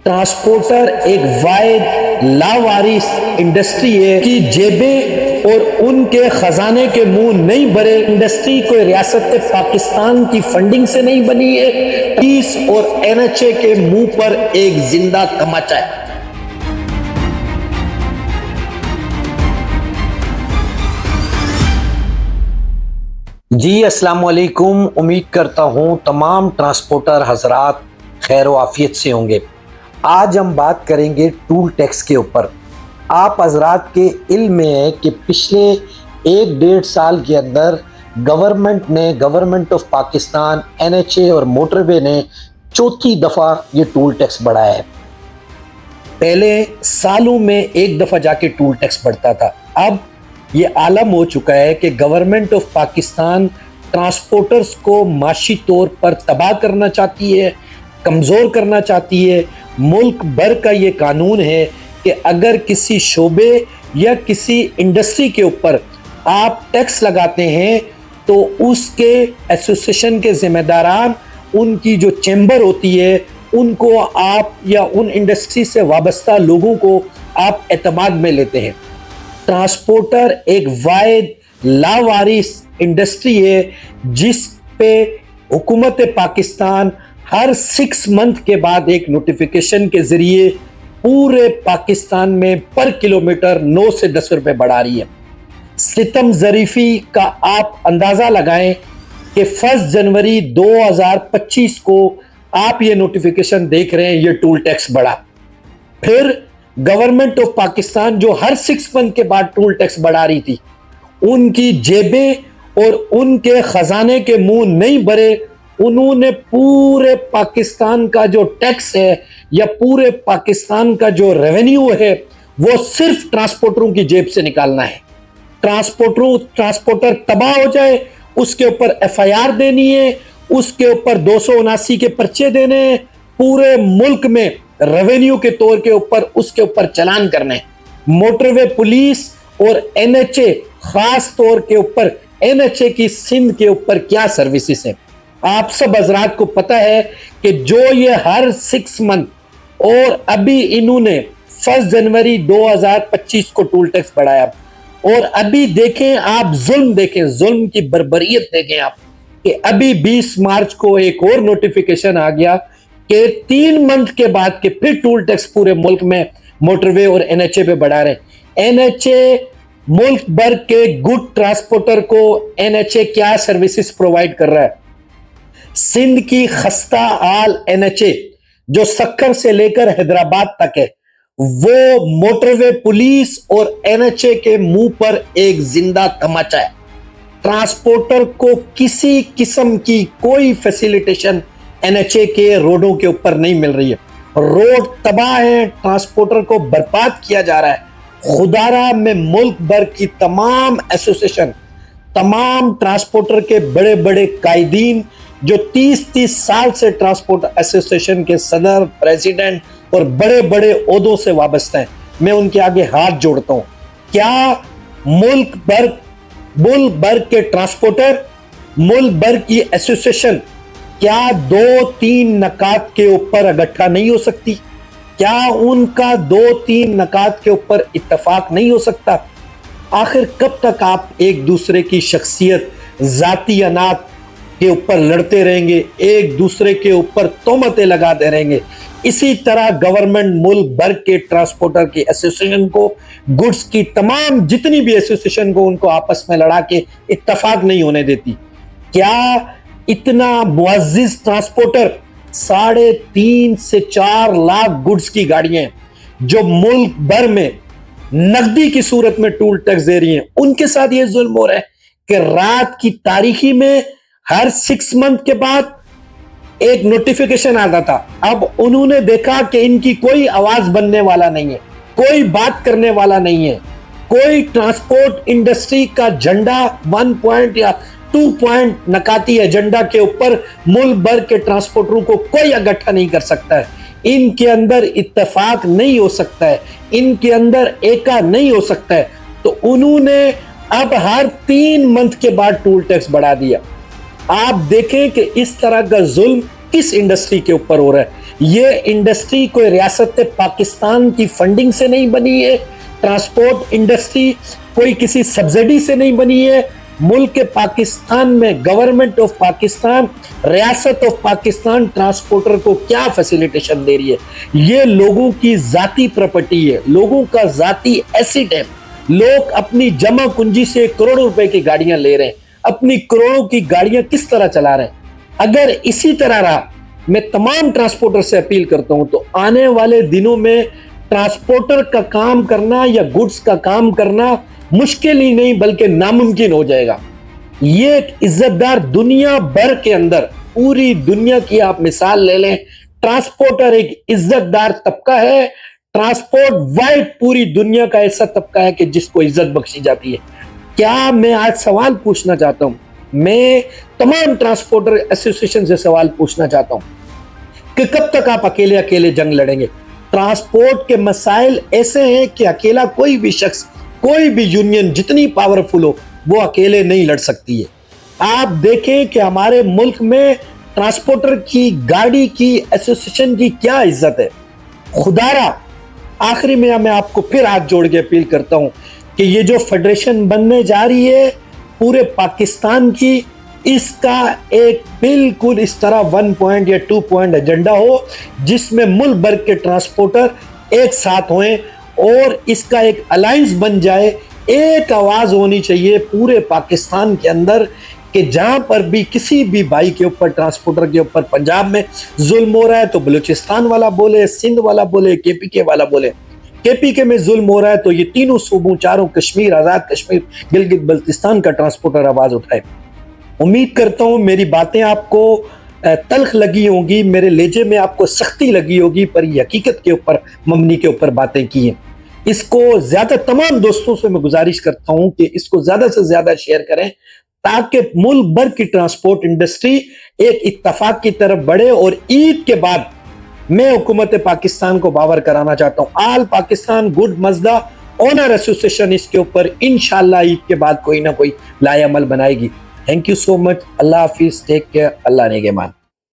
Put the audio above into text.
Transporter एक वाहिद लावारिस industry है कि जेबें और उनके खजाने के मुंह नहीं भरे। इंडस्ट्री कोई रियासत पाकिस्तान की फंडिंग से नहीं बनी है। पुलिस और एनएचए के मुंह पर एक जिंदा तमाचा है। जी अस्सलाम वालेकुम। उम्मीद करता हूँ तमाम ट्रांसपोर्टर हजरात खैर आफियत से होंगे। आज हम बात करेंगे टूल टैक्स के ऊपर। आप हजरात के इल्म में है कि पिछले 1-1.5 साल के अंदर गवर्नमेंट ऑफ पाकिस्तान, एनएचए और मोटरवे ने चौथी दफ़ा ये टूल टैक्स बढ़ाया है। पहले सालों में एक दफ़ा जाके टूल टैक्स बढ़ता था। अब ये आलम हो चुका है कि गवर्नमेंट ऑफ पाकिस्तान ट्रांसपोर्टर्स को माशी तौर पर तबाह करना चाहती है, कमज़ोर करना चाहती है। मुल्क भर का ये कानून है कि अगर किसी शोबे या किसी इंडस्ट्री के ऊपर आप टैक्स लगाते हैं तो उसके एसोसिएशन के ज़िम्मेदारान, उनकी जो चैम्बर होती है, उनको आप या उन इंडस्ट्री से वाबस्ता लोगों को आप एतमाद में लेते हैं। ट्रांसपोर्टर एक वाहिद लावारिस इंडस्ट्री है जिस पे हुकूमत पाकिस्तान हर 6 मंथ के बाद एक नोटिफिकेशन के जरिए पूरे पाकिस्तान में पर किलोमीटर 9 से 10 रुपए बढ़ा रही है। सितम ज़रीफी का आप अंदाज़ा लगाएं कि 1 जनवरी 2025 को आप ये नोटिफिकेशन देख रहे हैं, ये टूल टैक्स बढ़ा। फिर गवर्नमेंट ऑफ पाकिस्तान जो हर 6 मंथ के बाद टूल टैक्स बढ़ा रही थी, उनकी जेबें और उनके खजाने के मुंह नहीं भरे। उन्होंने पूरे पाकिस्तान का जो टैक्स है या पूरे पाकिस्तान का जो रेवेन्यू है वो सिर्फ ट्रांसपोर्टरों की जेब से निकालना है। ट्रांसपोर्टर तबाह हो जाए उसके ऊपर एफआईआर देनी है, उसके ऊपर 279 के पर्चे देने हैं, पूरे मुल्क में रेवेन्यू के तौर के ऊपर उसके ऊपर चलान करने। मोटरवे पुलिस और एनएचए, खास तौर के ऊपर एनएचए की सिंध के ऊपर क्या सर्विसेज है। आप सब हजरात को पता है कि जो ये हर 6 मंथ और अभी इन्होंने 1 जनवरी 2025 को टूल टैक्स बढ़ाया। और अभी देखें आप, जुल्म देखें, जुल्म की बर्बरियत देखें आप कि अभी 20 मार्च को एक और नोटिफिकेशन आ गया कि 3 मंथ के बाद के फिर टूल टैक्स पूरे मुल्क में मोटरवे और एनएचए पे बढ़ा रहे। एनएचए मुल्क भर के गुड ट्रांसपोर्टर को एनएचए क्या सर्विसेज प्रोवाइड कर रहा है। सिंध की खस्ता हाल एनएचए जो सक्कर से लेकर हैदराबाद तक है, वो मोटरवे पुलिस और एनएचए के मुंह पर एक जिंदा तमाचा है। ट्रांसपोर्टर को किसी किस्म की कोई फैसिलिटेशन एनएचए के रोडों के ऊपर नहीं मिल रही है। रोड तबाह है, ट्रांसपोर्टर को बर्बाद किया जा रहा है। खुदारा में मुल्क भर की तमाम एसोसिएशन, तमाम ट्रांसपोर्टर के बड़े बड़े कायदीन जो 30-30 साल से ट्रांसपोर्ट एसोसिएशन के सदर, प्रेसिडेंट और बड़े बड़े ओहदों से वाबस्ता हैं, मैं उनके आगे हाथ जोड़ता हूं। क्या मुल्क भर के ट्रांसपोर्टर, मुल्क भर की एसोसिएशन क्या 2-3 नकात के ऊपर इकट्ठा नहीं हो सकती? क्या उनका 2-3 नकात के ऊपर इत्तेफाक नहीं हो सकता? आखिर कब तक आप एक दूसरे की शख्सियत, जाती अनात के ऊपर लड़ते रहेंगे, एक दूसरे के ऊपर तोहमतें लगाते रहेंगे? इसी तरह गवर्नमेंट मुल्क भर के ट्रांसपोर्टर के एसोसिएशन को, गुड्स की तमाम जितनी भी एसोसिएशन को, उनको आपस में लड़ा के इत्तेफाक नहीं होने देती। क्या इतना मुअज़्ज़िज़ ट्रांसपोर्टर, 3.5 से 4 लाख गुड्स की गाड़ियां हैं जो मुल्क भर में नकदी की सूरत में टूल टैक्स दे रही हैं, उनके साथ ये जुल्म हो रहा है कि रात की तारीखी में हर 6 मंथ के बाद एक नोटिफिकेशन आता था। अब उन्होंने देखा कि इनकी कोई आवाज बनने वाला नहीं है, कोई बात करने वाला नहीं है, कोई ट्रांसपोर्ट इंडस्ट्री का झंडा 1 पॉइंट या 2 पॉइंट नकाती एजेंडा के ऊपर मुल्क भर के ट्रांसपोर्टरों को कोई इकट्ठा नहीं कर सकता है। इनके अंदर इत्तेफाक नहीं हो सकता है, इनके अंदर एका नहीं हो सकता है। तो उन्होंने अब हर 3 मंथ के बाद टूल टैक्स बढ़ा दिया। आप देखें कि इस तरह का जुल्म किस इंडस्ट्री के ऊपर हो रहा है। ये इंडस्ट्री कोई रियासत पाकिस्तान की फंडिंग से नहीं बनी है, ट्रांसपोर्ट इंडस्ट्री कोई किसी सब्सिडी से नहीं बनी है। मुल्क पाकिस्तान में गवर्नमेंट ऑफ पाकिस्तान, रियासत ऑफ पाकिस्तान ट्रांसपोर्टर को क्या फैसिलिटेशन दे रही है। ये लोगों की जाती प्रॉपर्टी है, लोगों का जाती एसेट है। लोग अपनी जमा पूंजी से करोड़ों रुपए की गाड़ियां ले रहे हैं, अपनी करोड़ों की गाड़ियां किस तरह चला रहे हैं। अगर इसी तरह रहा, मैं तमाम ट्रांसपोर्टर से अपील करता हूं तो आने वाले दिनों में ट्रांसपोर्टर का काम करना या गुड्स का काम करना मुश्किल ही नहीं बल्कि नामुमकिन हो जाएगा। ये एक इज्जतदार दुनिया भर के अंदर, पूरी दुनिया की आप मिसाल ले लें, ट्रांसपोर्टर एक इज्जतदार तबका है। ट्रांसपोर्ट वाइड पूरी दुनिया का ऐसा तबका है कि जिसको इज्जत बख्शी जाती है। क्या मैं आज सवाल पूछना चाहता हूं, मैं तमाम ट्रांसपोर्टर एसोसिएशन से सवाल पूछना चाहता हूं कि कब तक आप अकेले अकेले जंग लड़ेंगे। ट्रांसपोर्ट के मसाइल ऐसे हैं कि अकेला कोई भी शख्स, कोई भी यूनियन जितनी पावरफुल हो वो अकेले नहीं लड़ सकती है। आप देखें कि हमारे मुल्क में ट्रांसपोर्टर की, गाड़ी की, एसोसिएशन की क्या इज्जत है। खुदारा आखिरी में मैं आपको फिर हाथ जोड़ के अपील करता हूं कि ये जो फेडरेशन बनने जा रही है पूरे पाकिस्तान की, इसका एक बिल्कुल इस तरह 1 पॉइंट या 2 पॉइंट एजेंडा हो जिसमें मुल्क भर के ट्रांसपोर्टर एक साथ हों और इसका एक अलायंस बन जाए। एक आवाज होनी चाहिए पूरे पाकिस्तान के अंदर कि जहां पर भी किसी भी भाई के ऊपर, ट्रांसपोर्टर के ऊपर पंजाब में जुल्म हो रहा है तो बलूचिस्तान वाला बोले, सिंध वाला बोले, केपीके वाला बोले। केपीके में जुल्म हो रहा है तो ये तीनों सूबों, चारों कश्मीर, आजाद कश्मीर, गिलगित बल्तिस्तान का ट्रांसपोर्टर आवाज उठाए। उम्मीद करता हूं मेरी बातें आपको तल्ख लगी होंगी, मेरे लहजे में आपको सख्ती लगी होगी, पर ये हकीकत के ऊपर, मबनी के ऊपर बातें की हैं। इसको ज्यादा, तमाम दोस्तों से मैं गुजारिश करता हूं कि इसको ज्यादा से ज्यादा शेयर करें ताकि मुल्क भर की ट्रांसपोर्ट इंडस्ट्री एक इत्तफाक की तरफ बढ़े। और ईद के बाद मैं हुकूमत पाकिस्तान को बावर कराना चाहता हूं। आल पाकिस्तान गुड मजदा ऑनर एसोसिएशन इसके ऊपर इंशाअल्लाह ईद के बाद कोई ना कोई लाएअमल बनाएगी। Thank you so much. Allah हाफिज, टेक केयर, अल्लाह नेगेमान।